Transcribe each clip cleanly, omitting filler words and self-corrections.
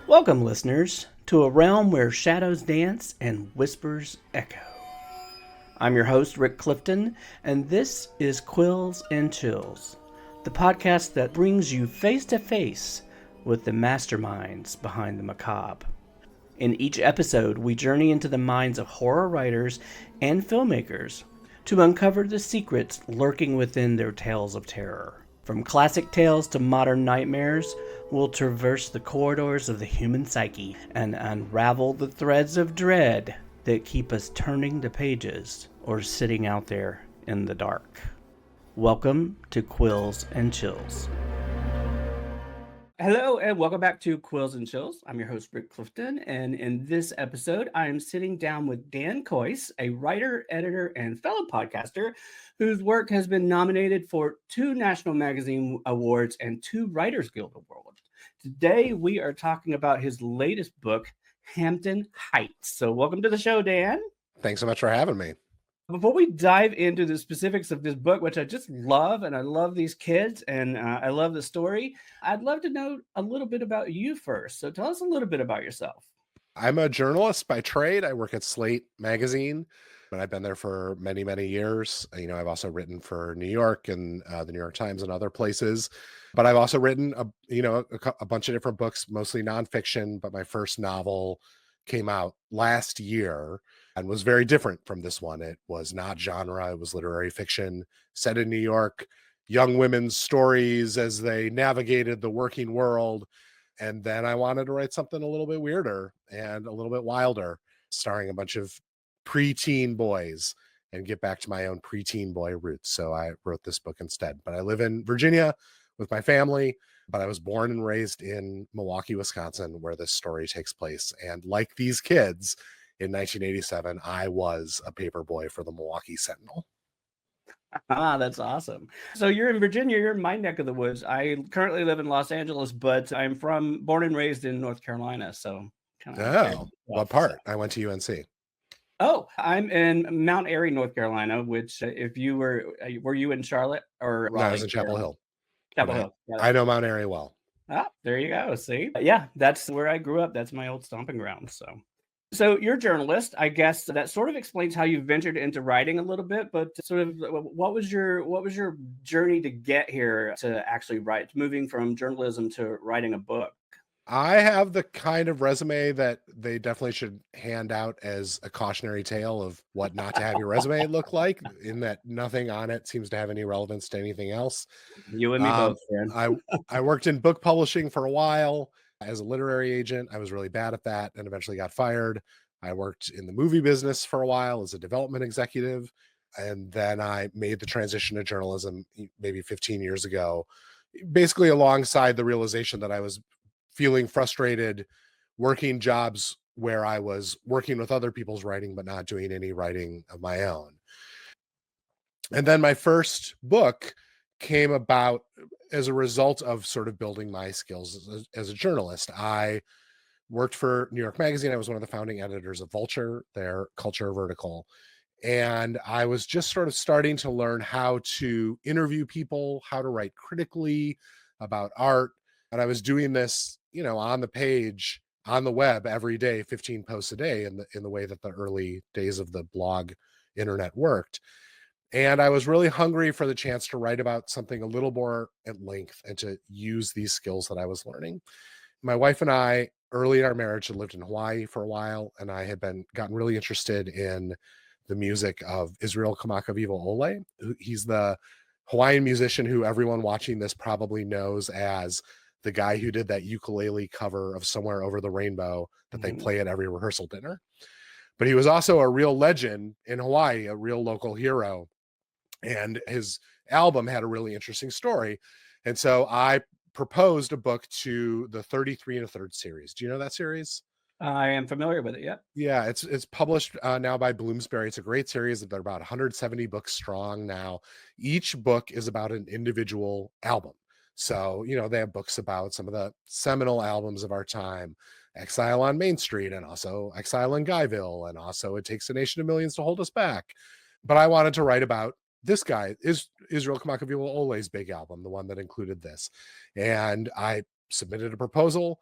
Welcome, listeners, to a realm where shadows dance and whispers echo. I'm your host, Rick Clifton, and this is Quills and Chills, the podcast that brings you face to face with the masterminds behind the macabre. In each episode, we journey into the minds of horror writers and filmmakers to uncover the secrets lurking within their tales of terror. From classic tales to modern nightmares, we'll traverse the corridors of the human psyche and unravel the threads of dread that keep us turning the pages or sitting out there in the dark. Welcome to Quills and Chills. Hello and welcome back to Quills and Chills. I'm your host, Rick Clifton, and in this episode, I am sitting down with Dan Coyce, a writer, editor, and fellow podcaster whose work has been nominated for 2 National Magazine Awards and 2 Writers Guild Awards. Today, we are talking about his latest book, Hampton Heights. So welcome to the show, Dan. Thanks so much for having me. Before we dive into the specifics of this book, which I just love, and I love these kids, and I love the story, I'd love to know a little bit about you first. So tell us a little bit about yourself. I'm a journalist by trade. I work at Slate magazine, and I've been there for many, many years. I've also written for New York and the New York Times and other places. But I've also written a bunch of different books, mostly nonfiction. But my first novel came out last year and was very different from this one. It was not genre, it was literary fiction set in New York, young women's stories as they navigated the working world. And then I wanted to write something a little bit weirder and a little bit wilder, starring a bunch of preteen boys, and get back to my own preteen boy roots. So I wrote this book instead. But I live in Virginia with my family, but I was born and raised in Milwaukee, Wisconsin, where this story takes place. And like these kids, in 1987, I was a paper boy for the Milwaukee Sentinel. That's awesome. So you're in Virginia, you're in my neck of the woods. I currently live in Los Angeles, but I'm born and raised in North Carolina. So What part? I went to UNC. Oh, I'm in Mount Airy, North Carolina, which if you were you in Charlotte or Raleigh? No, I was in Chapel Hill. Chapel Hill. I know Mount Airy well. Ah, there you go. See? Yeah, that's where I grew up. That's my old stomping ground. So you're a journalist. I guess that sort of explains how you ventured into writing a little bit, but sort of what was your journey to get here to actually write, moving from journalism to writing a book? I have the kind of resume that they definitely should hand out as a cautionary tale of what not to have your resume look like, in that nothing on it seems to have any relevance to anything else. You and me both, man. I worked in book publishing for a while as a literary agent. I was really bad at that and eventually got fired. I worked in the movie business for a while as a development executive. And then I made the transition to journalism maybe 15 years ago, basically alongside the realization that I was feeling frustrated working jobs where I was working with other people's writing, but not doing any writing of my own. And then my first book came about as a result of sort of building my skills as a journalist. I worked for New York Magazine. I was one of the founding editors of Vulture, their culture vertical. And I was just sort of starting to learn how to interview people, how to write critically about art. And I was doing this, on the page, on the web every day, 15 posts a day in the way that the early days of the blog internet worked. And I was really hungry for the chance to write about something a little more at length and to use these skills that I was learning. My wife and I, early in our marriage, had lived in Hawaii for a while, and I had gotten really interested in the music of Israel Kamakawiwo Ole. He's the Hawaiian musician who everyone watching this probably knows as the guy who did that ukulele cover of Somewhere Over the Rainbow that they play at every rehearsal dinner. But he was also a real legend in Hawaii, a real local hero. And his album had a really interesting story. And so I proposed a book to the 33 1/3 series. Do you know that series? I am familiar with it. Yeah. Yeah, it's published now by Bloomsbury. It's a great series. They're about 170 books strong now. Each book is about an individual album. So, they have books about some of the seminal albums of our time, Exile on Main Street, and also Exile in Guyville, and also It Takes a Nation of Millions to Hold Us Back. But I wanted to write about this guy, is Israel Kamakawiwo Ole's big album, the one that included this. And I submitted a proposal.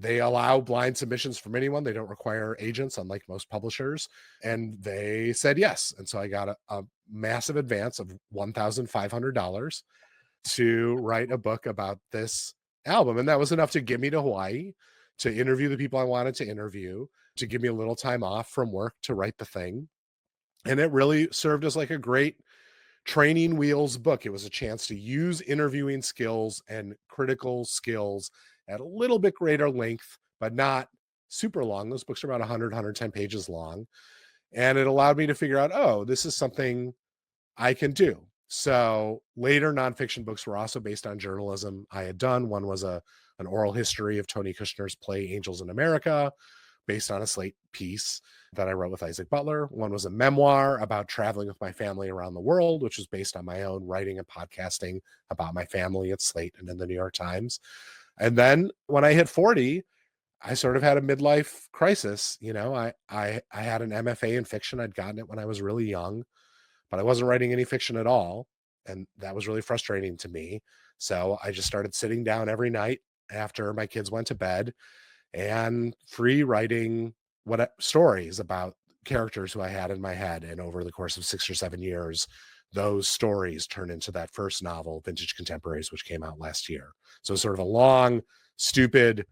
They allow blind submissions from anyone. They don't require agents, unlike most publishers. And they said yes. And so I got a massive advance of $1,500 to write a book about this album. And that was enough to get me to Hawaii, to interview the people I wanted to interview, to give me a little time off from work to write the thing. And it really served as like a great training wheels book. It was a chance to use interviewing skills and critical skills at a little bit greater length, but not super long. Those books are about 100, 110 pages long. And it allowed me to figure out, oh, this is something I can do. So later nonfiction books were also based on journalism I had done. One was an oral history of Tony Kushner's play Angels in America, based on a Slate piece that I wrote with Isaac Butler. One was a memoir about traveling with my family around the world, which was based on my own writing and podcasting about my family at Slate and in the New York Times. And then when I hit 40, I sort of had a midlife crisis. You know, I had an MFA in fiction. I'd gotten it when I was really young, but I wasn't writing any fiction at all. And that was really frustrating to me. So I just started sitting down every night after my kids went to bed and free writing stories about characters who I had in my head. And over the course of 6 or 7 years, those stories turned into that first novel, Vintage Contemporaries, which came out last year. So sort of a long, stupid,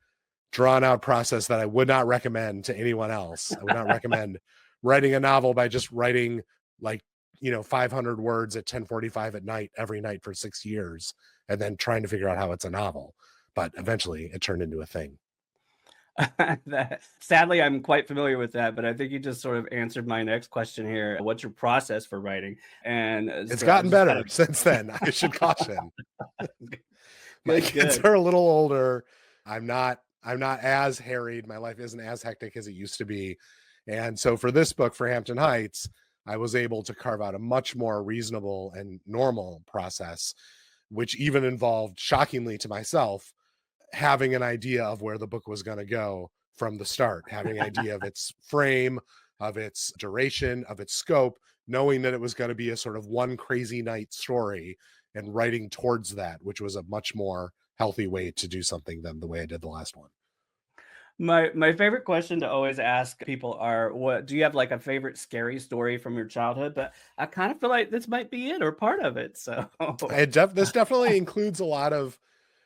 drawn out process that I would not recommend to anyone else. I would not recommend writing a novel by just writing 500 words at 10:45 at night every night for 6 years and then trying to figure out how it's a novel. But eventually it turned into a thing. Sadly, I'm quite familiar with that, but I think you just sort of answered my next question here. What's your process for writing? And it's gotten better since then. I should caution. My kids are a little older. I'm not as harried. My life isn't as hectic as it used to be. And so for this book, for Hampton Heights, I was able to carve out a much more reasonable and normal process, which even involved, shockingly to myself, having an idea of where the book was going to go from the start, having an idea of its frame, of its duration, of its scope, knowing that it was going to be a sort of one crazy night story and writing towards that, which was a much more healthy way to do something than the way I did the last one. My favorite question to always ask people are, what do you have like a favorite scary story from your childhood? But I kind of feel like this might be it or part of it. So this definitely includes a lot of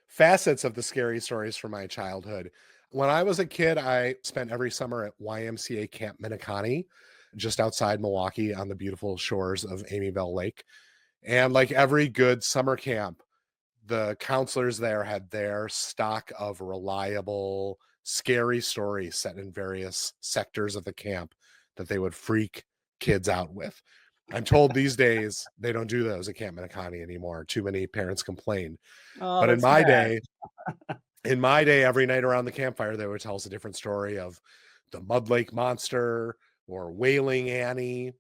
facets of the scary stories from my childhood. When I was a kid, I spent every summer at YMCA Camp Minneconne, just outside Milwaukee on the beautiful shores of Amyville Lake. And like every good summer camp, the counselors there had their stock of reliable, scary stories set in various sectors of the camp that they would freak kids out with. I'm told these days they don't do those at Camp Minneconne anymore. Too many parents complain. But in my day, every night around the campfire, they would tell us a different story of the Mud Lake Monster or Wailing Annie.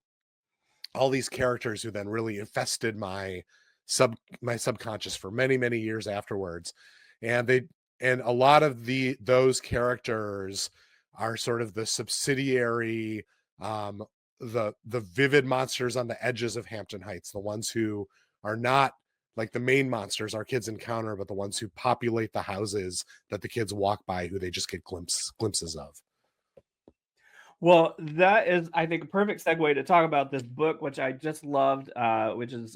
All these characters who then really infested my subconscious for many, many years afterwards. And a lot of those characters are sort of the subsidiary, the vivid monsters on the edges of Hampton Heights, the ones who are not like the main monsters our kids encounter, but the ones who populate the houses that the kids walk by, who they just get glimpses of. Well, that is, I think, a perfect segue to talk about this book, which I just loved, which is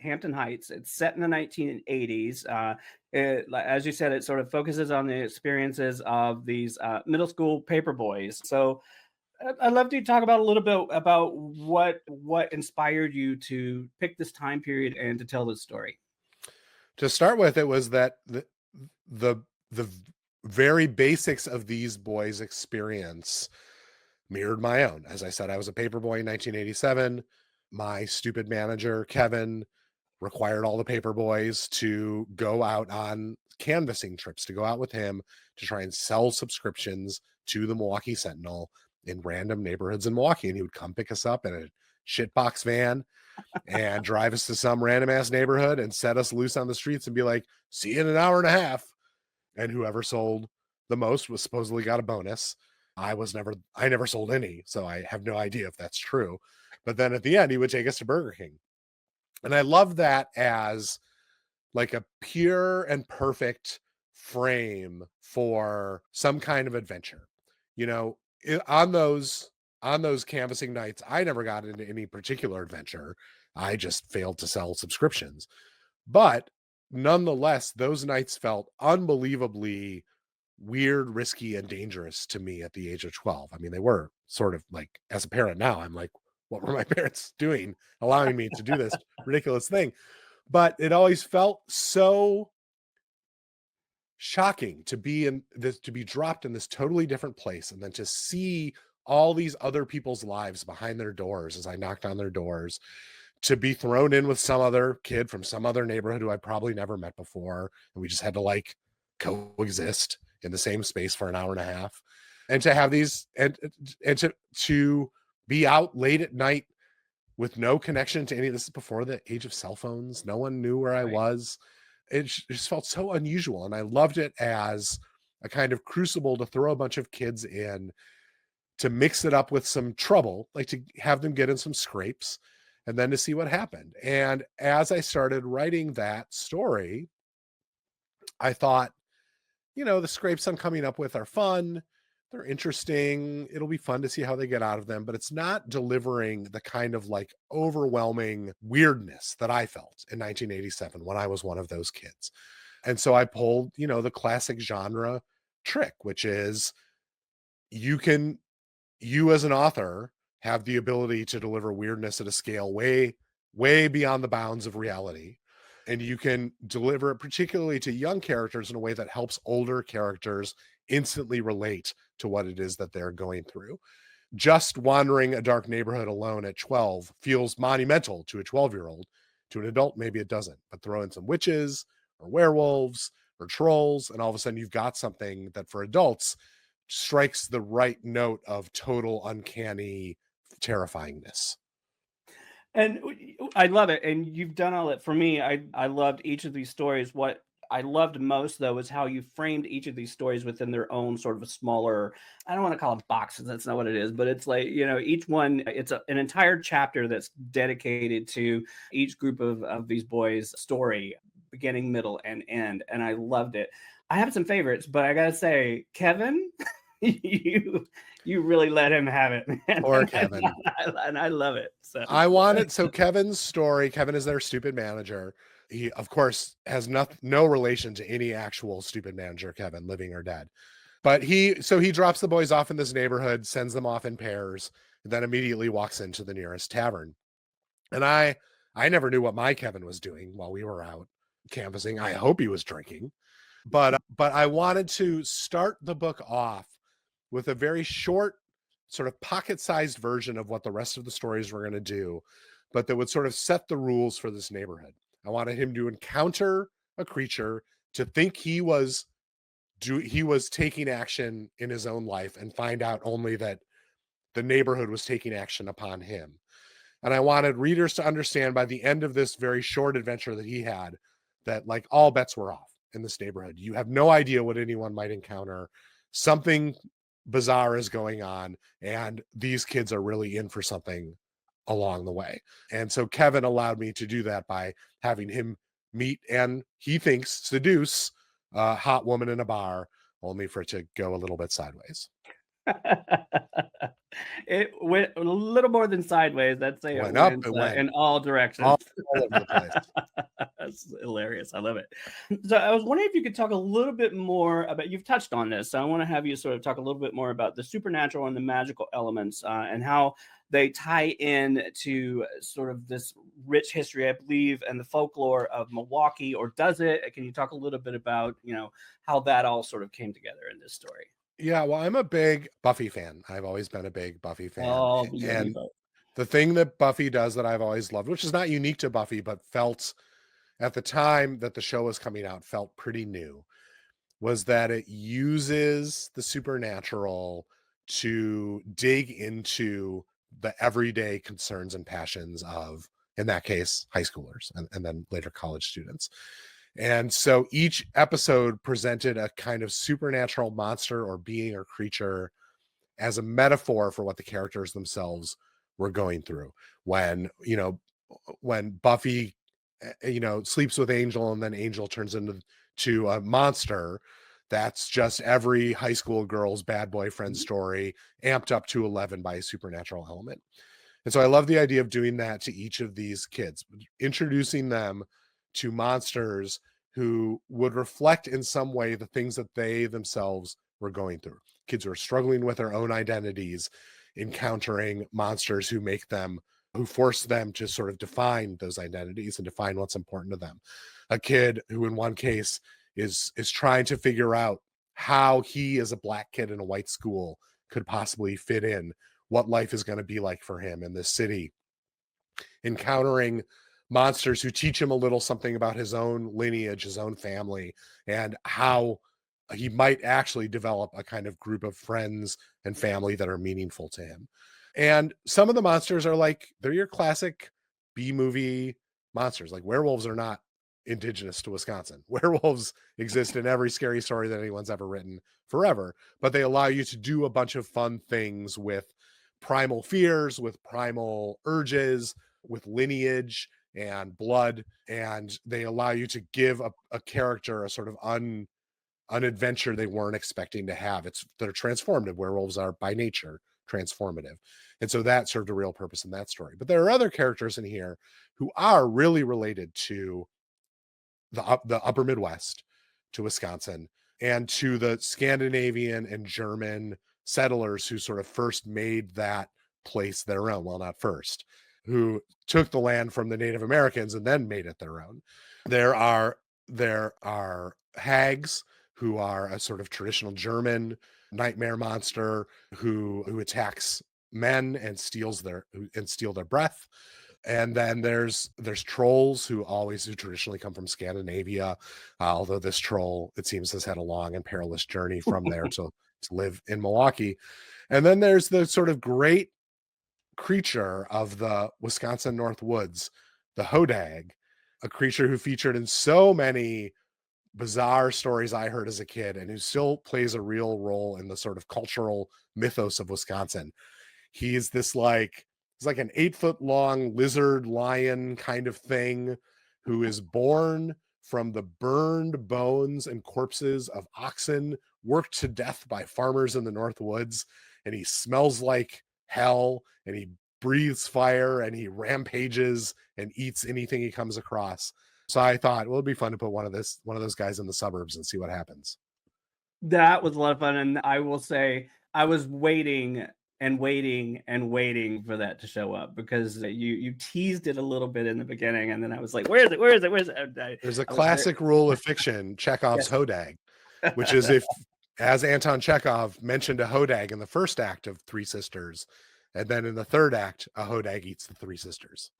Hampton Heights. It's set in the 1980s. As you said, it sort of focuses on the experiences of these middle school paper boys. So I'd love to talk about a little bit about what inspired you to pick this time period and to tell this story. To start with, it was that the very basics of these boys' experience mirrored my own. As I said, I was a paper boy in 1987. My stupid manager, Kevin, required all the paper boys to go out on canvassing trips, to go out with him to try and sell subscriptions to the Milwaukee Sentinel in random neighborhoods in Milwaukee. And he would come pick us up in a shitbox van and drive us to some random ass neighborhood and set us loose on the streets and be like, see you in an hour and a half. And whoever sold the most was supposedly got a bonus. I never sold any, so I have no idea if that's true. But then at the end, he would take us to Burger King. And I love that as like a pure and perfect frame for some kind of adventure. You know, on those canvassing nights, I never got into any particular adventure. I just failed to sell subscriptions. But nonetheless, those nights felt unbelievably weird, risky, and dangerous to me at the age of 12. I mean, they were sort of like, as a parent now, I'm like, what were my parents doing, allowing me to do this ridiculous thing? But it always felt so shocking to be in this, to be dropped in this totally different place, and then to see all these other people's lives behind their doors as I knocked on their doors, to be thrown in with some other kid from some other neighborhood who I probably never met before, and we just had to like coexist in the same space for an hour and a half, and to have these and to be out late at night with no connection to any of this. Is before the age of cell phones. No one knew where I was. It just felt so unusual, and I loved it as a kind of crucible to throw a bunch of kids in, to mix it up with some trouble, like to have them get in some scrapes, and then to see what happened. And as I started writing that story, I thought, you know, the scrapes I'm coming up with are fun. They're interesting. It'll be fun to see how they get out of them, but it's not delivering the kind of like overwhelming weirdness that I felt in 1987 when I was one of those kids. And so I pulled, you know, the classic genre trick, which is you as an author have the ability to deliver weirdness at a scale way beyond the bounds of reality. And you can deliver it particularly to young characters in a way that helps older characters instantly relate to what it is that they're going through. Just wandering a dark neighborhood alone at 12 feels monumental to a 12-year-old. To an adult, maybe it doesn't. But throw in some witches or werewolves or trolls, and all of a sudden you've got something that for adults strikes the right note of total uncanny terrifyingness. And I love it. And you've done all that for me. I loved each of these stories. What I loved most, though, is how you framed each of these stories within their own sort of a smaller, I don't want to call them boxes. That's not what it is. But it's like, you know, each one, it's an entire chapter that's dedicated to each group of these boys' story, beginning, middle, and end. And I loved it. I have some favorites, but I got to say, Kevin, you really let him have it, man. Or Kevin. And I love it. So Kevin's story, Kevin is their stupid manager. He, of course, has no relation to any actual stupid manager, Kevin, living or dead. But he drops the boys off in this neighborhood, sends them off in pairs, and then immediately walks into the nearest tavern. And I never knew what my Kevin was doing while we were out canvassing. I hope he was drinking. But I wanted to start the book off with a very short, sort of pocket-sized version of what the rest of the stories were going to do, but that would sort of set the rules for this neighborhood. I wanted him to encounter a creature, to think he was taking action in his own life, and find out only that the neighborhood was taking action upon him. And I wanted readers to understand by the end of this very short adventure that he had, that like all bets were off in this neighborhood. You have no idea what anyone might encounter. Something bizarre is going on, and these kids are really in for something along the way. And so Kevin allowed me to do that by having him meet, and he thinks seduce, a hot woman in a bar, only for it to go a little bit sideways. It went a little more than sideways. I'd say it went in all directions. All over the place. That's hilarious. I love it. So I was wondering if you could talk a little bit more about, you've touched on this, so I want to have you sort of talk a little bit more about the supernatural and the magical elements, and how they tie in to sort of this rich history, I believe, and the folklore of Milwaukee, or does it? Can you talk a little bit about, you know, how that all sort of came together in this story? Yeah, well, I'm a big Buffy fan. I've always been a big Buffy fan. Oh, and the thing that Buffy does that I've always loved, which is not unique to Buffy, but felt at the time that the show was coming out, felt pretty new, was that it uses the supernatural to dig into the everyday concerns and passions of, in that case, high schoolers, and then later college students. And so each episode presented a kind of supernatural monster or being or creature as a metaphor for what the characters themselves were going through. When Buffy, sleeps with Angel, and then Angel turns into to a monster that's just every high school girl's bad boyfriend story amped up to 11 by a supernatural element. And so I love the idea of doing that to each of these kids, introducing them to monsters who would reflect in some way the things that they themselves were going through. Kids who are struggling with their own identities, encountering monsters who force them to sort of define those identities and define what's important to them. A kid who in one case is trying to figure out how he as a Black kid in a white school could possibly fit in, what life is going to be like for him in this city, encountering monsters who teach him a little something about his own lineage, his own family, and how he might actually develop a kind of group of friends and family that are meaningful to him. And some of the monsters are like, they're your classic B-movie monsters. Like werewolves are not indigenous to Wisconsin. Werewolves exist in every scary story that anyone's ever written forever, but they allow you to do a bunch of fun things with primal fears, with primal urges, with lineage and blood, and they allow you to give a character a sort of an adventure they weren't expecting to have. They're transformative. Werewolves are by nature transformative. And so that served a real purpose in that story. But there are other characters in here who are really related to the upper Midwest, to Wisconsin, and to the Scandinavian and German settlers who sort of first made that place their own. Well, not first, who took the land from the Native Americans and then made it their own. There are hags, who are a sort of traditional German nightmare monster who attacks men and steal their breath. And then there's trolls who traditionally come from Scandinavia, although this troll, it seems, has had a long and perilous journey from there to live in Milwaukee. And then there's the sort of great creature of the Wisconsin North Woods, the hodag, a creature who featured in so many bizarre stories I heard as a kid and who still plays a real role in the sort of cultural mythos of Wisconsin. He's like an 8-foot long lizard lion kind of thing who is born from the burned bones and corpses of oxen worked to death by farmers in the North Woods. And he smells like hell, and he breathes fire, and he rampages and eats anything he comes across. So I thought, well, it'd be fun to put one of those guys in the suburbs and see what happens. That was a lot of fun, and I will say I was waiting and waiting and waiting for that to show up, because you teased it a little bit in the beginning, and then I was like, "Where is it? Where is it? Where is it?" There's a classic rule of fiction, Chekhov's hodag, which is as Anton Chekhov mentioned a hodag in the first act of Three Sisters, and then in the third act, a hodag eats the three sisters.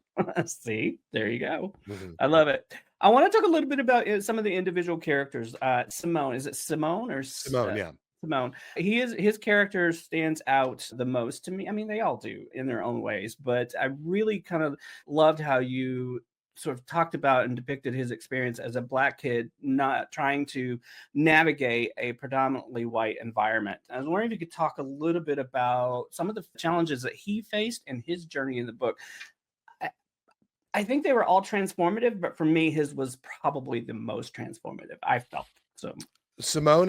See, there you go. Mm-hmm. I love it. I want to talk a little bit about some of the individual characters. Simone, is it Simone or Simone? Yeah, Simone. His character stands out the most to me. I mean, they all do in their own ways, but I really kind of loved how you sort of talked about and depicted his experience as a Black kid, not trying to navigate a predominantly white environment. I was wondering if you could talk a little bit about some of the challenges that he faced in his journey in the book. I think they were all transformative, but for me, his was probably the most transformative. I felt so. Simone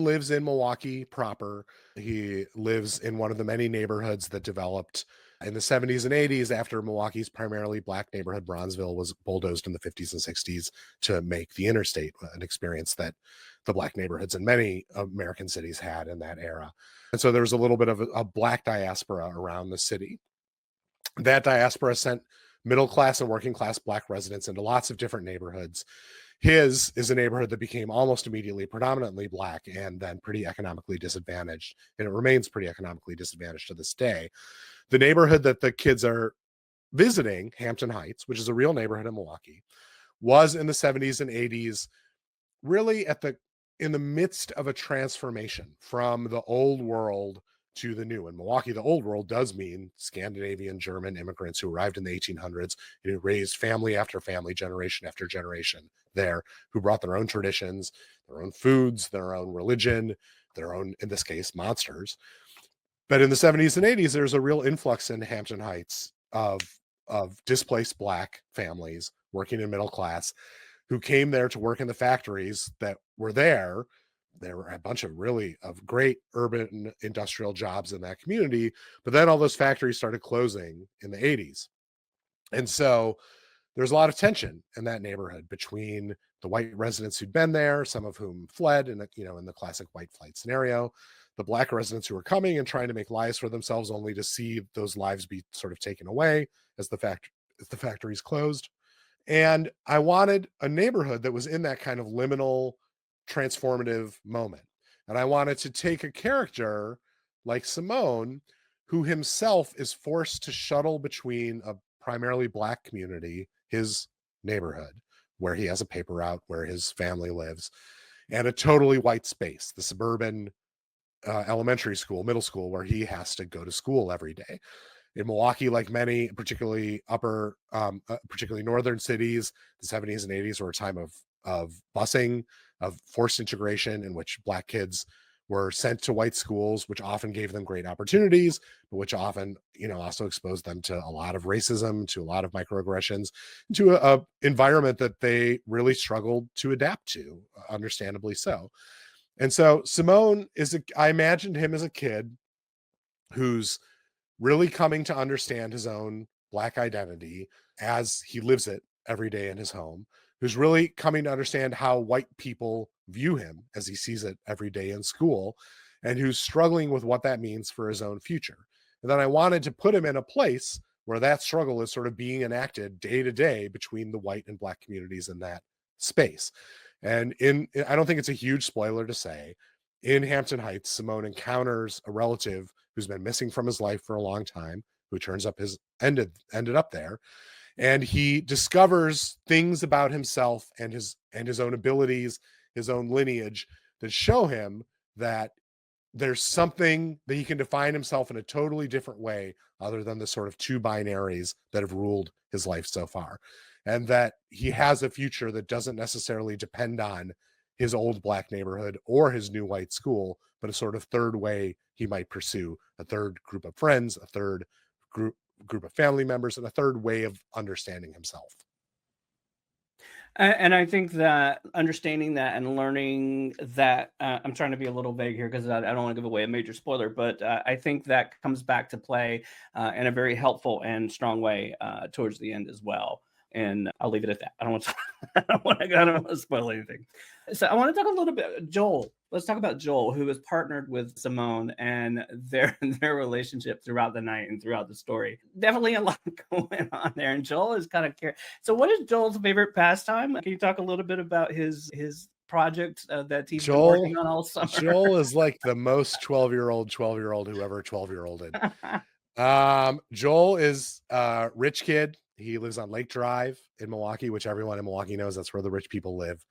lives in Milwaukee proper. He lives in one of the many neighborhoods that developed in the 70s and 80s after Milwaukee's primarily Black neighborhood, Bronzeville, was bulldozed in the 50s and 60s to make the interstate, an experience that the Black neighborhoods in many American cities had in that era. And so there was a little bit of a Black diaspora around the city. That diaspora sent middle-class and working-class Black residents into lots of different neighborhoods. His is a neighborhood that became almost immediately predominantly Black and then pretty economically disadvantaged, and it remains pretty economically disadvantaged to this day. The neighborhood that the kids are visiting, Hampton Heights, which is a real neighborhood in Milwaukee, was in the 70s and 80s really in the midst of a transformation from the old world to the new. In Milwaukee, the old world does mean Scandinavian German immigrants who arrived in the 1800s and who raised family after family, generation after generation there, who brought their own traditions, their own foods, their own religion, their own, in this case, monsters. But in the 70s and 80s, there's a real influx in Hampton Heights of displaced Black families working in middle class who came there to work in the factories that were there. There were a bunch of great urban industrial jobs in that community, but then all those factories started closing in the 80s. And so there's a lot of tension in that neighborhood between the white residents who'd been there, some of whom fled in the classic white flight scenario, the black residents who were coming and trying to make lives for themselves, only to see those lives be sort of taken away as the factories closed. And I wanted a neighborhood that was in that kind of liminal, transformative moment. And I wanted to take a character like Simone, who himself is forced to shuttle between a primarily black community, his neighborhood, where he has a paper route, where his family lives, and a totally white space, the suburban elementary school, middle school, where he has to go to school every day. In Milwaukee, like many, particularly particularly northern cities, the 70s and 80s were a time of busing, of forced integration, in which black kids were sent to white schools, which often gave them great opportunities, but which often, also exposed them to a lot of racism, to a lot of microaggressions, to a environment that they really struggled to adapt to, understandably so. And so Simone I imagined him as a kid who's really coming to understand his own black identity as he lives it every day in his home, who's really coming to understand how white people view him as he sees it every day in school, and who's struggling with what that means for his own future. And then I wanted to put him in a place where that struggle is sort of being enacted day to day between the white and black communities in that space. And I don't think it's a huge spoiler to say, in Hampton Heights, Simone encounters a relative who's been missing from his life for a long time, who turns up ended up there. And he discovers things about himself and his own abilities, his own lineage, that show him that there's something that he can define himself in a totally different way, other than the sort of two binaries that have ruled his life so far. And that he has a future that doesn't necessarily depend on his old black neighborhood or his new white school, but a sort of third way he might pursue a third group of friends, a third group of family members, and a third way of understanding himself. And I think that understanding that and learning that, I'm trying to be a little vague here because I don't want to give away a major spoiler, but I think that comes back to play in a very helpful and strong way towards the end as well. And I'll leave it at that. I don't want to, I don't want to spoil anything. So I want to talk a little bit, Joel. Let's talk about Joel, who is partnered with Simone, and their relationship throughout the night and throughout the story. Definitely a lot going on there. And Joel is kind of So what is Joel's favorite pastime? Can you talk a little bit about his project that he's been working on all summer? Joel is like the most 12-year-old who ever 12-year-olded. Joel is a rich kid. He lives on Lake Drive in Milwaukee, which everyone in Milwaukee knows that's where the rich people live.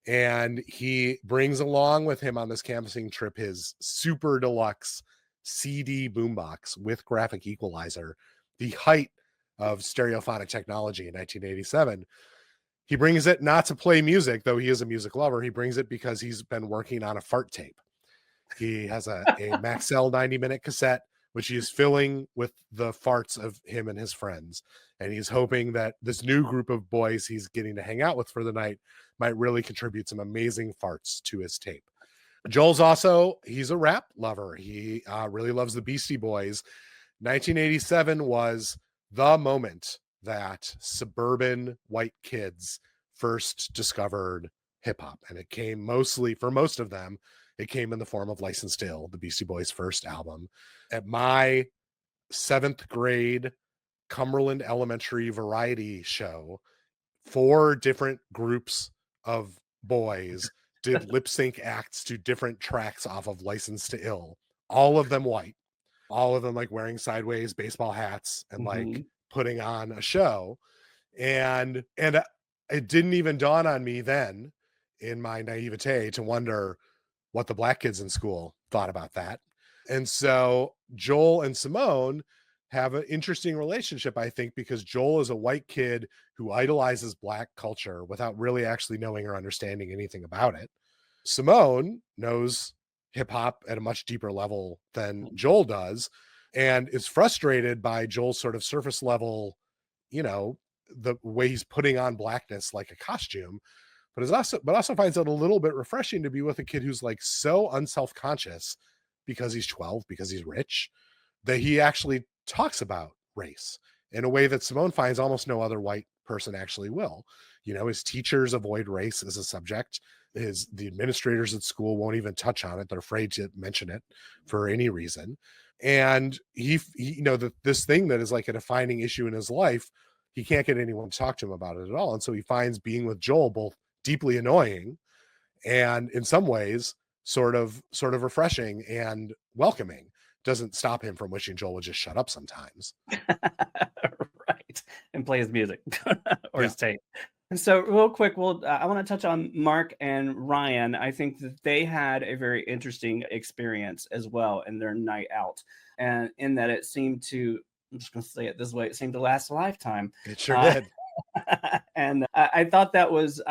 And he brings along with him on this canvassing trip his super deluxe CD boombox with graphic equalizer, the height of stereophonic technology in 1987. He brings it not to play music, though he is a music lover. He brings it because he's been working on a fart tape. He has a Maxell 90-minute cassette, which he is filling with the farts of him and his friends. And he's hoping that this new group of boys he's getting to hang out with for the night might really contribute some amazing farts to his tape. Joel's he's a rap lover. He really loves the Beastie Boys. 1987 was the moment that suburban white kids first discovered hip hop. And it came for most of them, it came in the form of Licensed to Ill, the Beastie Boys' first album. At my 7th grade Cumberland Elementary variety show, 4 different groups of boys did lip sync acts to different tracks off of Licensed to Ill, all of them white, all of them like wearing sideways baseball hats and like putting on a show. And it didn't even dawn on me then, in my naivete, to wonder what the black kids in school thought about that. And so Joel and Simone have an interesting relationship, I think, because Joel is a white kid who idolizes black culture without really actually knowing or understanding anything about it. Simone knows hip hop at a much deeper level than Joel does, and is frustrated by Joel's sort of surface level, the way he's putting on blackness like a costume, but also finds it a little bit refreshing to be with a kid who's like so unself-conscious because he's 12, because he's rich, that he actually talks about race in a way that Simone finds almost no other white person actually will. You know, his teachers avoid race as a subject. The administrators at school won't even touch on it. They're afraid to mention it for any reason. And he you know, this thing that is like a defining issue in his life, he can't get anyone to talk to him about it at all. And so he finds being with Joel both deeply annoying and in some ways sort of refreshing and welcoming. Doesn't stop him from wishing Joel would just shut up sometimes. Right. And play his music or Yeah. his tape. And so real quick, I want to touch on Mark and Ryan. I think that they had a very interesting experience as well in their night out. And in that it seemed to, I'm just going to say it this way, it seemed to last a lifetime. It sure did. And I thought it was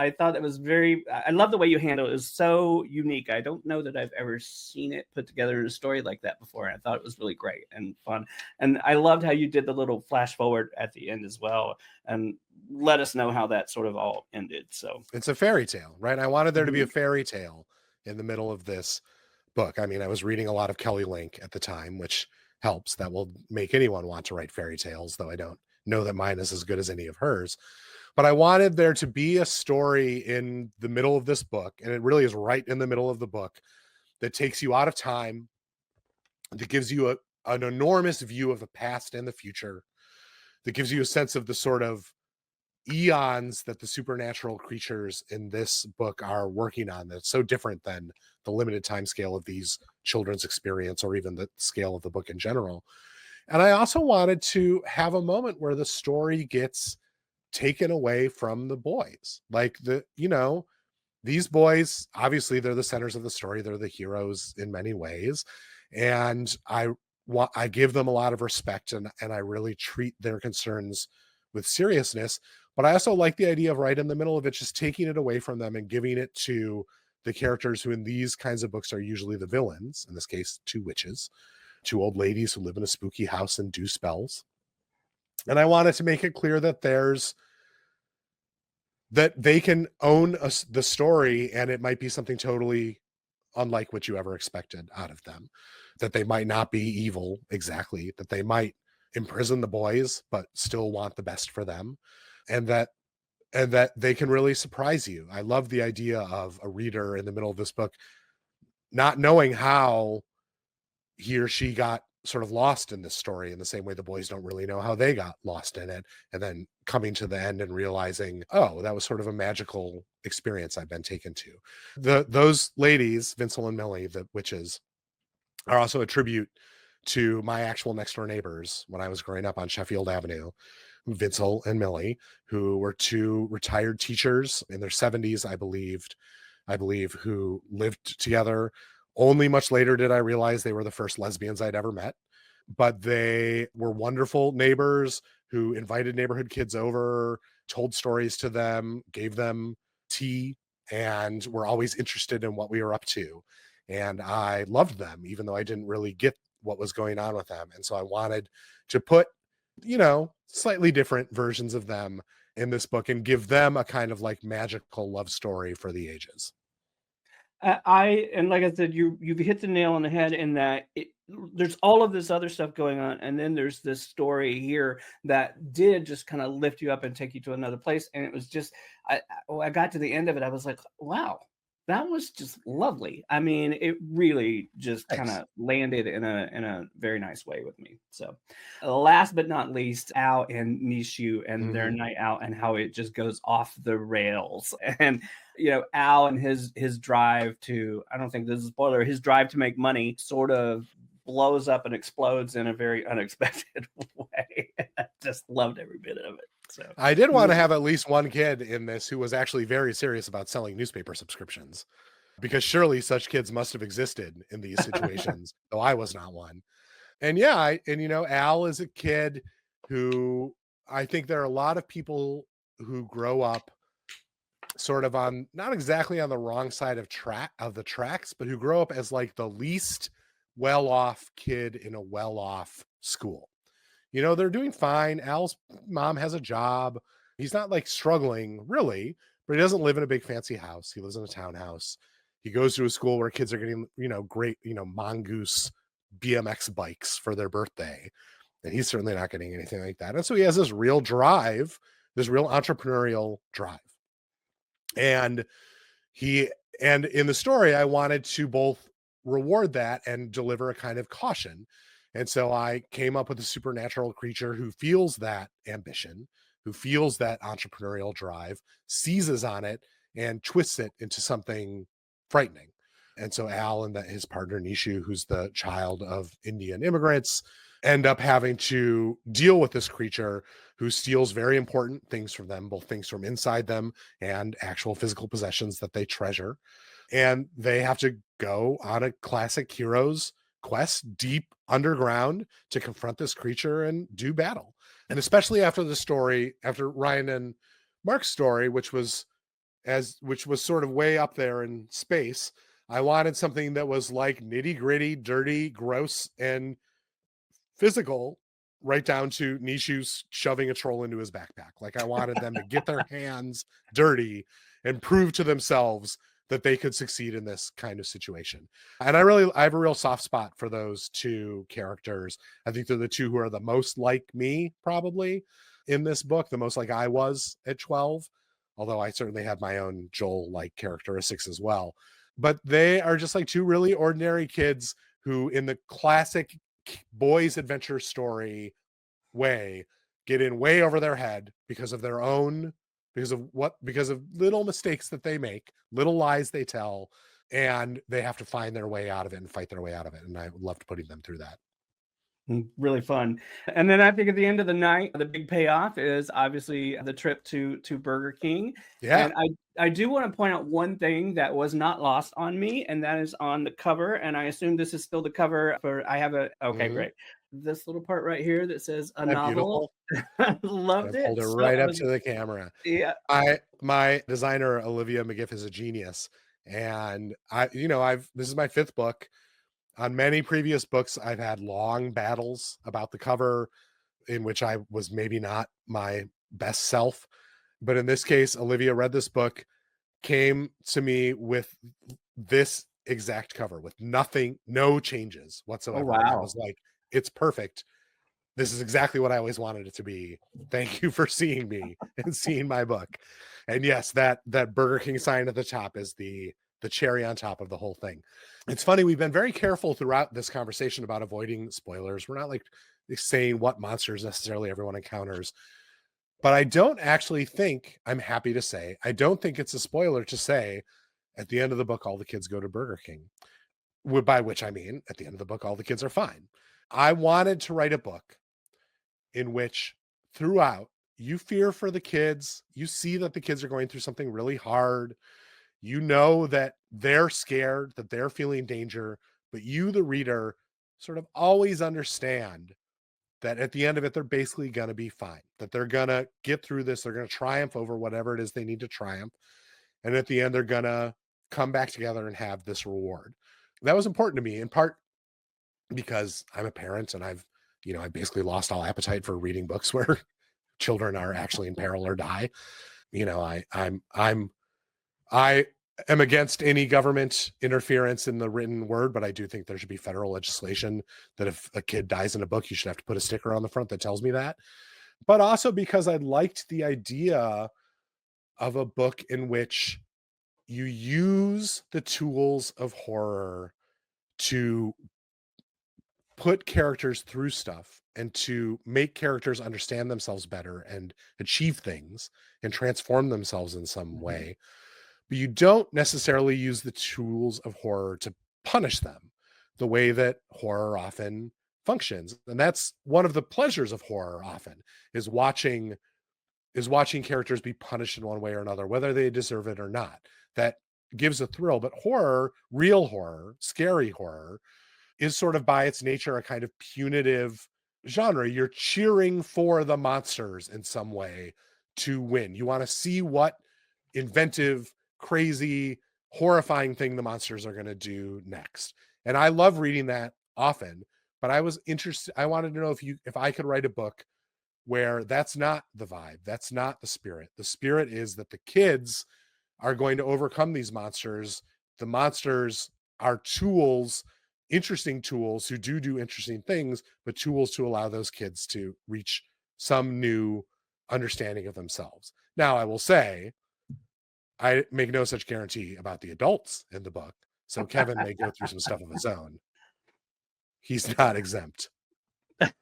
very, I love the way you handle it. It was so unique. I don't know that I've ever seen it put together in a story like that before. And I thought it was really great and fun. And I loved how you did the little flash forward at the end as well, and let us know how that sort of all ended. So it's a fairy tale, right? I wanted there to be a fairy tale in the middle of this book. I mean, I was reading a lot of Kelly Link at the time, which helps. That will make anyone want to write fairy tales, though I don't know that mine is as good as any of hers. But I wanted there to be a story in the middle of this book, and it really is right in the middle of the book, that takes you out of time, that gives you an enormous view of the past and the future, that gives you a sense of the sort of eons that the supernatural creatures in this book are working on, that's so different than the limited time scale of these children's experience or even the scale of the book in general. And I also wanted to have a moment where the story gets taken away from the boys. Like these boys, obviously they're the centers of the story. They're the heroes in many ways. And I give them a lot of respect, and I really treat their concerns with seriousness. But I also like the idea of right in the middle of it, just taking it away from them and giving it to the characters who in these kinds of books are usually the villains. In this case, two witches, two old ladies who live in a spooky house and do spells. And I wanted to make it clear that that they can own the story, and it might be something totally unlike what you ever expected out of them, that they might not be evil exactly, that they might imprison the boys but still want the best for them, and that they can really surprise you. I love the idea of a reader in the middle of this book not knowing how he or she got sort of lost in this story, in the same way the boys don't really know how they got lost in it, and then coming to the end and realizing, oh, that was sort of a magical experience I've been taken to. Those ladies, Vincel and Millie, the witches, are also a tribute to my actual next door neighbors when I was growing up on Sheffield Avenue. Vincel and Millie, who were two retired teachers in their 70s, I believe, who lived together. Only much later did I realize they were the first lesbians I'd ever met, but they were wonderful neighbors who invited neighborhood kids over, told stories to them, gave them tea, and were always interested in what we were up to. And I loved them, even though I didn't really get what was going on with them. And so I wanted to put, slightly different versions of them in this book and give them a kind of like magical love story for the ages. And like I said, you've hit the nail on the head in that there's all of this other stuff going on, and then there's this story here that did just kind of lift you up and take you to another place. And it was just, I got to the end of it, I was like, wow, that was just lovely. I mean, it really just kind of landed in a very nice way with me. So last but not least, Al and Nishu and their night out, and how it just goes off the rails. And Al and his drive to, I don't think this is a spoiler, his drive to make money sort of blows up and explodes in a very unexpected way. I just loved every bit of it. So I did want to have at least one kid in this who was actually very serious about selling newspaper subscriptions, because surely such kids must have existed in these situations, though I was not one. And Al is a kid who, I think there are a lot of people who grow up sort of on, not exactly on the wrong side of the tracks, but who grow up as like the least well-off kid in a well-off school. They're doing fine. Al's mom has a job. He's not like struggling really, but he doesn't live in a big fancy house. He lives in a townhouse. He goes to a school where kids are getting, great, mongoose BMX bikes for their birthday. And he's certainly not getting anything like that. And so he has this real drive, this real entrepreneurial drive. And and in the story, I wanted to both reward that and deliver a kind of caution. And so I came up with a supernatural creature who feels that ambition, who feels that entrepreneurial drive, seizes on it, and twists it into something frightening. And so Al and his partner Nishu, who's the child of Indian immigrants, end up having to deal with this creature who steals very important things from them, both things from inside them and actual physical possessions that they treasure. And they have to go on a classic hero's quest deep underground to confront this creature and do battle. And especially after the story, after Ryan and Mark's story, which was sort of way up there in space, I wanted something that was like nitty gritty, dirty, gross, and physical, right down to Nishu's shoving a troll into his backpack. Like I wanted them to get their hands dirty and prove to themselves that they could succeed in this kind of situation. And I have a real soft spot for those two characters. I think they're the two who are the most like me probably in this book, the most like I was at 12, although I certainly have my own Joel-like characteristics as well. But they are just like two really ordinary kids who, in the classic boys adventure story way, get in way over their head because of little mistakes that they make, little lies they tell, and they have to find their way out of it and fight their way out of it. And I loved putting them through that. Really fun. And then I think at the end of the night, the big payoff is obviously the trip to Burger King. Yeah. And I do want to point out one thing that was not lost on me, and that is on the cover. And I assume this is still the cover for, great. This little part right here that says a novel. Loved it. Hold it right up to the camera. Yeah. My designer, Olivia McGiff, is a genius. And this is my 5th book. On many previous books, I've had long battles about the cover in which I was maybe not my best self. But in this case, Olivia read this book, came to me with this exact cover with no changes whatsoever. Oh, wow. I was like, it's perfect. This is exactly what I always wanted it to be. Thank you for seeing me and seeing my book. And yes, that Burger King sign at the top is the cherry on top of the whole thing. It's funny, we've been very careful throughout this conversation about avoiding spoilers. We're not like saying what monsters necessarily everyone encounters. But I don't actually think, I'm happy to say, I don't think it's a spoiler to say at the end of the book, all the kids go to Burger King. By which I mean, at the end of the book, all the kids are fine. I wanted to write a book in which throughout you fear for the kids. You see that the kids are going through something really hard. You know that they're scared, that they're feeling danger, but you, the reader, sort of always understand that at the end of it, they're basically going to be fine, that they're going to get through this. They're going to triumph over whatever it is they need to triumph. And at the end, they're going to come back together and have this reward. That was important to me, in part because I'm a parent and I've basically lost all appetite for reading books where children are actually in peril or die. I am against any government interference in the written word, but I do think there should be federal legislation that if a kid dies in a book, you should have to put a sticker on the front that tells me that. But also because I liked the idea of a book in which you use the tools of horror to put characters through stuff and to make characters understand themselves better and achieve things and transform themselves in some way. But you don't necessarily use the tools of horror to punish them the way that horror often functions. And that's one of the pleasures of horror often is watching characters be punished in one way or another, whether they deserve it or not. That gives a thrill. But horror, real horror, scary horror, is sort of by its nature a kind of punitive genre. You're cheering for the monsters in some way to win. You want to see what inventive, crazy, horrifying thing the monsters are going to do next. And I love reading that often, but I was interested. I wanted to know if I could write a book where that's not the vibe. That's not the spirit. The spirit is that the kids are going to overcome these monsters. The monsters are tools, interesting tools who do interesting things, but tools to allow those kids to reach some new understanding of themselves. Now, I will say, I make no such guarantee about the adults in the book. So Kevin may go through some stuff of his own. He's not exempt.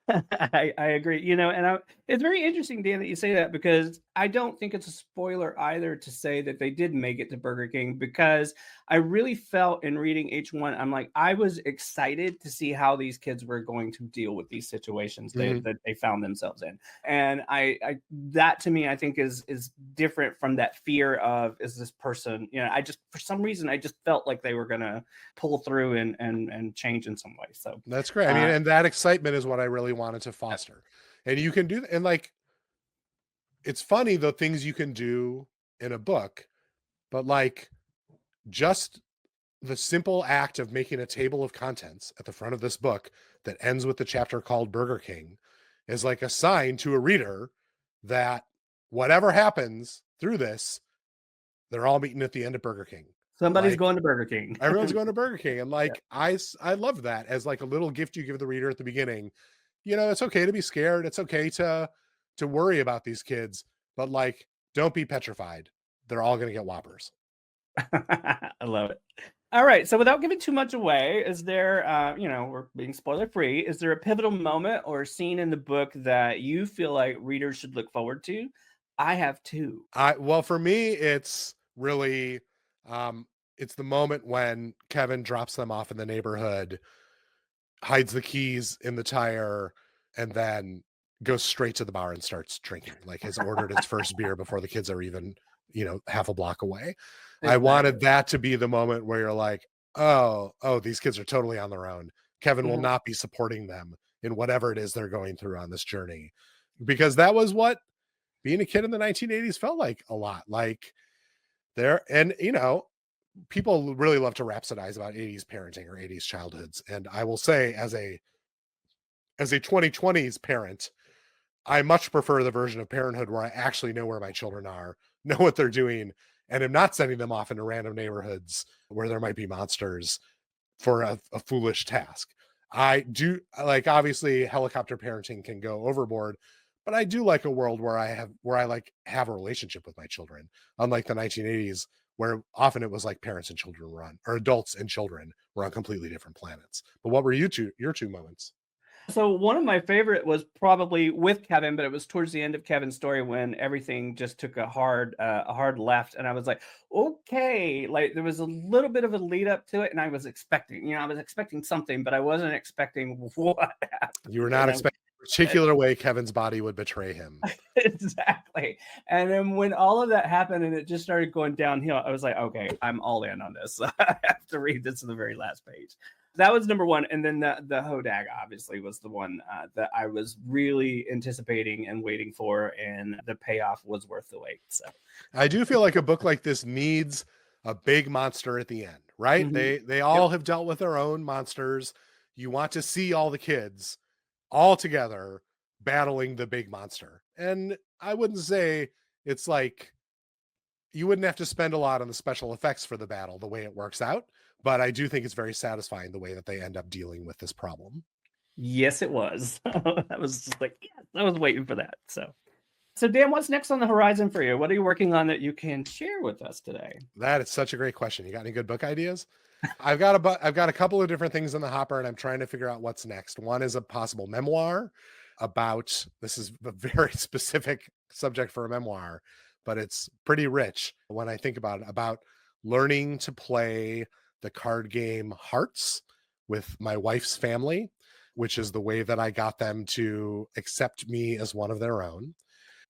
I agree. And it's very interesting, Dan, that you say that, because I don't think it's a spoiler either to say that they did make it to Burger King, because I really felt in reading H1, I'm like, I was excited to see how these kids were going to deal with these situations that they found themselves in. And I that to me, I think is different from that fear of, is this person, I just, for some reason, I just felt like they were going to pull through and change in some way. So that's great. I mean, and that excitement is what I really wanted to foster. And you can do, and like, it's funny the things you can do in a book, but like just the simple act of making a table of contents at the front of this book that ends with the chapter called Burger King is like a sign to a reader that whatever happens through this, they're all meeting at the end of Burger King. Somebody's going to Burger King. Everyone's going to Burger King. And like, I love that as like a little gift you give the reader at the beginning. It's okay to be scared. It's okay to worry about these kids, but like, don't be petrified. They're all going to get Whoppers. I love it. All right. So without giving too much away, is there, we're being spoiler free, is there a pivotal moment or scene in the book that you feel like readers should look forward to? I have two. Well, for me, it's really, it's the moment when Kevin drops them off in the neighborhood, hides the keys in the tire, and then goes straight to the bar and starts drinking. Like, has ordered his first beer before the kids are even, half a block away. Exactly. I wanted that to be the moment where you're like, oh, these kids are totally on their own. Kevin will not be supporting them in whatever it is they're going through on this journey, because that was what being a kid in the 1980s felt like a lot. Like there, and people really love to rhapsodize about 80s parenting or 80s childhoods. And I will say, as a 2020s parent, I much prefer the version of parenthood where I actually know where my children are, know what they're doing, and am not sending them off into random neighborhoods where there might be monsters for a foolish task. I do like, obviously helicopter parenting can go overboard, but I do like a world where I have a relationship with my children, unlike the 1980s, where often it was like parents and children were on, or adults and children were on completely different planets. But what were your two moments? So one of my favorite was probably with Kevin, but it was towards the end of Kevin's story when everything just took a hard left. And I was like, okay, like there was a little bit of a lead up to it. And I was expecting, something, but I wasn't expecting what happened. You were not expecting a particular way Kevin's body would betray him. Exactly. And then when all of that happened and it just started going downhill, I was like, okay, I'm all in on this. I have to read this to the very last page. That was number one. And then the Hodag obviously was the one that I was really anticipating and waiting for. And the payoff was worth the wait. So I do feel like a book like this needs a big monster at the end, right? They all have dealt with their own monsters. You want to see all the kids all together battling the big monster. And I wouldn't say it's like, you wouldn't have to spend a lot on the special effects for the battle the way it works out. But I do think it's very satisfying the way that they end up dealing with this problem. Yes, it was. I was just like, yes, I was waiting for that. So Dan, what's next on the horizon for you? What are you working on that you can share with us today? That is such a great question. You got any good book ideas? I've got a couple of different things in the hopper, and I'm trying to figure out what's next. One is a possible memoir about, this is a very specific subject for a memoir, but it's pretty rich when I think about it, about learning to play the card game Hearts with my wife's family, which is the way that I got them to accept me as one of their own.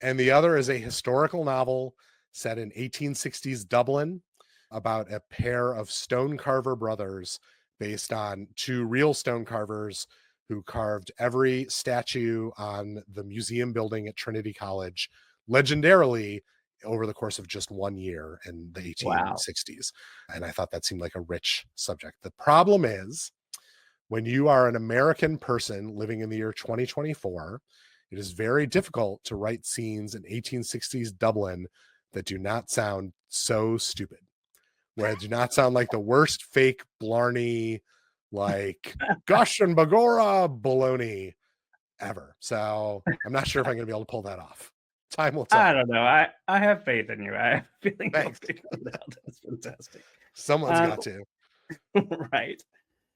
And the other is a historical novel set in 1860s Dublin about a pair of stone carver brothers based on two real stone carvers who carved every statue on the museum building at Trinity College, legendarily over the course of just 1 year in the 1860s. Wow. And I thought that seemed like a rich subject. The problem is, when you are an American person living in the year 2024, It is very difficult to write scenes in 1860s Dublin that do not sound so stupid, where it do not sound like the worst fake Blarney, like gush and bagora baloney ever. So I'm not sure if I'm going to be able to pull that off. Time will tell. I don't know. I have faith in you. I have a feeling you'll Thanks. figure it out. That's fantastic. Someone's got to. Right.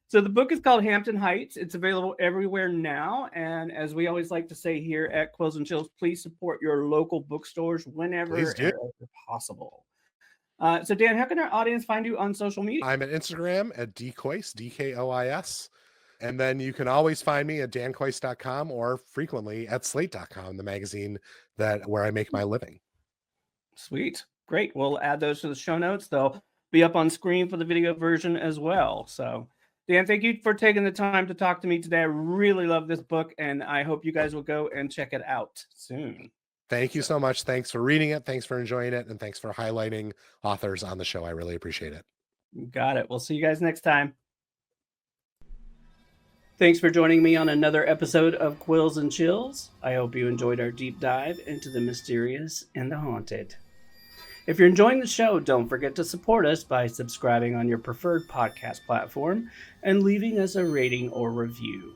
So the book is called Hampton Heights. It's available everywhere now. And as we always like to say here at Quills and Chills, please support your local bookstores whenever Please do. and wherever possible. So Dan, how can our audience find you on social media? I'm at Instagram at dkois, DKOIS. And then you can always find me at dankois.com or frequently at slate.com, the magazine where I make my living. Sweet. Great. We'll add those to the show notes. They'll be up on screen for the video version as well. So Dan, thank you for taking the time to talk to me today. I really love this book, and I hope you guys will go and check it out soon. Thank you so much. Thanks for reading it. Thanks for enjoying it. And thanks for highlighting authors on the show. I really appreciate it. Got it. We'll see you guys next time. Thanks for joining me on another episode of Quills and Chills. I hope you enjoyed our deep dive into the mysterious and the haunted. If you're enjoying the show, don't forget to support us by subscribing on your preferred podcast platform and leaving us a rating or review,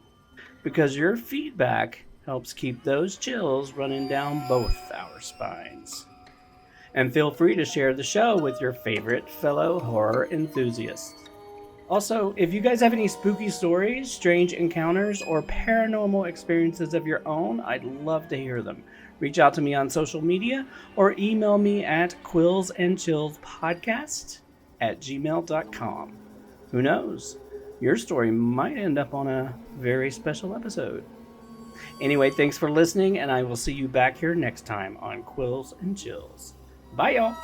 because your feedback helps keep those chills running down both our spines. And feel free to share the show with your favorite fellow horror enthusiasts. Also, if you guys have any spooky stories, strange encounters, or paranormal experiences of your own, I'd love to hear them. Reach out to me on social media or email me at quillsandchillspodcast@gmail.com. Who knows? Your story might end up on a very special episode. Anyway, thanks for listening, and I will see you back here next time on Quills and Chills. Bye, y'all.